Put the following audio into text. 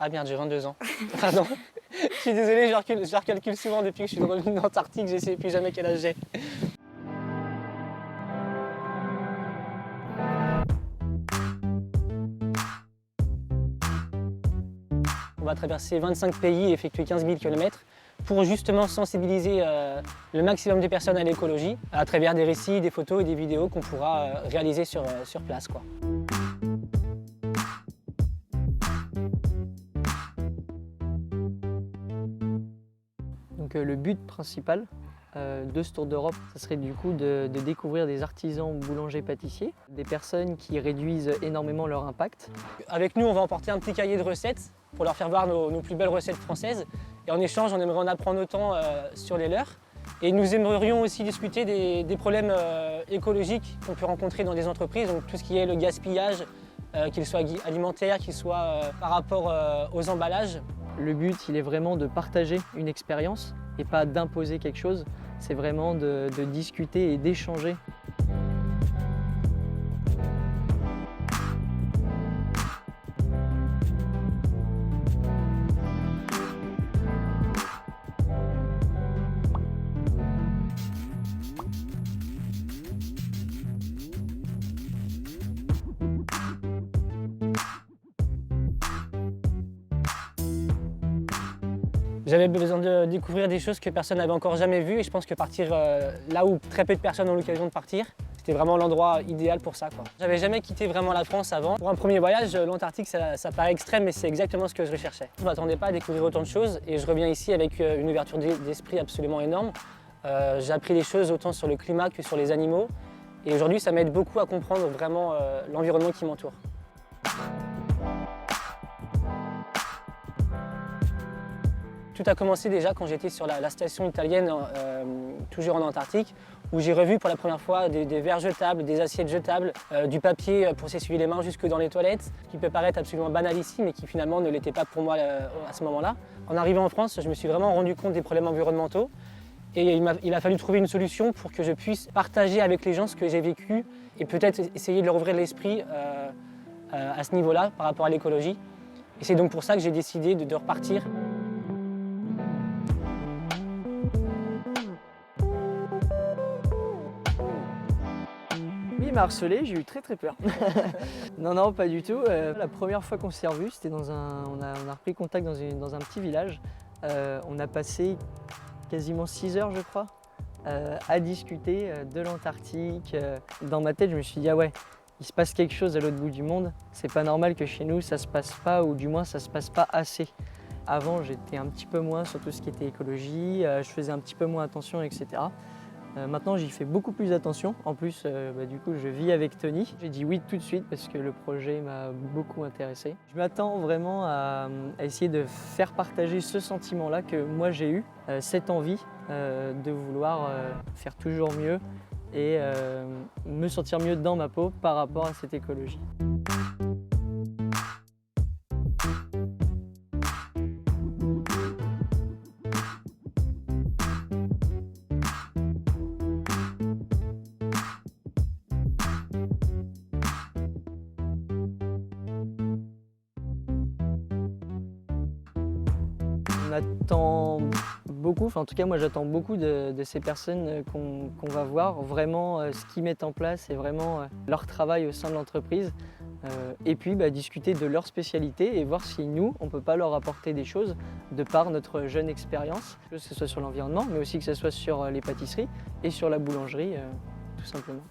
Ah merde, j'ai 22 ans. Pardon. Je suis désolé, je recalcule souvent depuis que je suis revenu d'Antarctique, je sais plus jamais quel âge j'ai. On va traverser 25 pays et effectuer 15 000 km pour justement sensibiliser le maximum de personnes à l'écologie à travers des récits, des photos et des vidéos qu'on pourra réaliser sur place, quoi. Donc le but principal de ce tour d'Europe, ce serait du coup de découvrir des artisans boulangers-pâtissiers, des personnes qui réduisent énormément leur impact. Avec nous, on va emporter un petit cahier de recettes pour leur faire voir nos plus belles recettes françaises. Et en échange, on aimerait en apprendre autant sur les leurs. Et nous aimerions aussi discuter des problèmes écologiques qu'on peut rencontrer dans des entreprises, donc tout ce qui est le gaspillage, qu'il soit alimentaire, qu'il soit par rapport aux emballages. Le but, il est vraiment de partager une expérience et pas d'imposer quelque chose. C'est vraiment de discuter et d'échanger. J'avais besoin de découvrir des choses que personne n'avait encore jamais vues et je pense que partir là où très peu de personnes ont l'occasion de partir, c'était vraiment l'endroit idéal pour ça, quoi. J'avais jamais quitté vraiment la France avant. Pour un premier voyage, l'Antarctique, ça paraît extrême, mais c'est exactement ce que je recherchais. Je ne m'attendais pas à découvrir autant de choses et je reviens ici avec une ouverture d'esprit absolument énorme. J'ai appris des choses autant sur le climat que sur les animaux et aujourd'hui, ça m'aide beaucoup à comprendre vraiment l'environnement qui m'entoure. Tout a commencé déjà quand j'étais sur la station italienne, toujours en Antarctique, où j'ai revu pour la première fois des verres jetables, des assiettes jetables, du papier pour s'essuyer les mains jusque dans les toilettes, qui peut paraître absolument banal ici, mais qui finalement ne l'était pas pour moi à ce moment-là. En arrivant en France, je me suis vraiment rendu compte des problèmes environnementaux et il a fallu trouver une solution pour que je puisse partager avec les gens ce que j'ai vécu et peut-être essayer de leur ouvrir l'esprit à ce niveau-là par rapport à l'écologie. Et c'est donc pour ça que j'ai décidé de repartir. Il m'a harcelé, j'ai eu très peur. Non, pas du tout. La première fois qu'on s'est revus, c'était on a repris contact dans un petit village. On a passé quasiment 6 heures, je crois, à discuter de l'Antarctique. Dans ma tête, je me suis dit, ah ouais, il se passe quelque chose à l'autre bout du monde. C'est pas normal que chez nous, ça se passe pas, ou du moins, ça se passe pas assez. Avant, j'étais un petit peu moins sur tout ce qui était écologie, je faisais un petit peu moins attention, etc. Maintenant, j'y fais beaucoup plus attention. En plus, du coup, je vis avec Tony. J'ai dit oui tout de suite parce que le projet m'a beaucoup intéressé. Je m'attends vraiment à essayer de faire partager ce sentiment-là que moi j'ai eu, cette envie de vouloir faire toujours mieux et me sentir mieux dans ma peau par rapport à cette écologie. On attend beaucoup, en tout cas moi j'attends beaucoup de ces personnes qu'on va voir, vraiment ce qu'ils mettent en place et vraiment leur travail au sein de l'entreprise. Et puis discuter de leur spécialité et voir si nous, on ne peut pas leur apporter des choses de par notre jeune expérience, que ce soit sur l'environnement, mais aussi que ce soit sur les pâtisseries et sur la boulangerie, tout simplement.